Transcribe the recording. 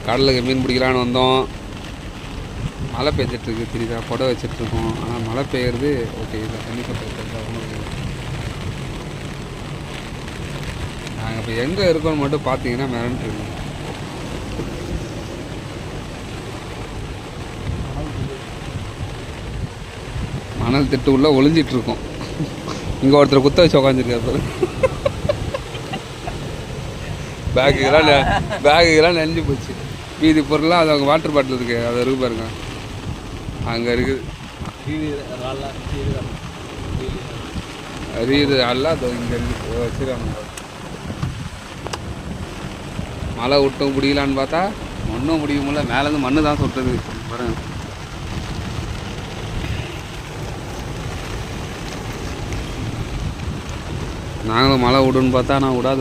கடலுக்கு மீன் பிடிக்கலான்னு வந்தோம். மழை பெஞ்சிட்ருக்கு, தெரியுதா? புடவை வச்சிட்ருக்கோம். ஆனால் மழை பெய்யுறது ஓகே. இதை தண்ணி கட்டுறது ஒன்றும். நாங்கள் இப்போ எங்கே இருக்கோன்னு மட்டும் பார்த்தீங்கன்னா மிரண்டுருக்கு. மணல் திட்டு உள்ள ஒளிஞ்சிட்ருக்கோம். இங்கே ஒருத்தர் குத்த வச்சு உக்காந்துருக்காரு. பேக்குக்கெல்லாம் நெஞ்சு போச்சு. மீதி பொருள்லாம் அது அவங்க வாட்டர் பாட்டில் இருக்கு, அது இருக்கு பாருங்க, அங்கே இருக்குது. அறியுது அல்ல, அது இங்கே இருக்கு வச்சுருக்காங்க. மழை விட்டும் பிடிக்கலான்னு பார்த்தா ஒன்றும் முடிய முடியல. மேலேருந்து மண்ணு தான் சொட்டுது பாருங்க. நாங்களும் மழை விடுன்னு பார்த்தா நான் விடாது.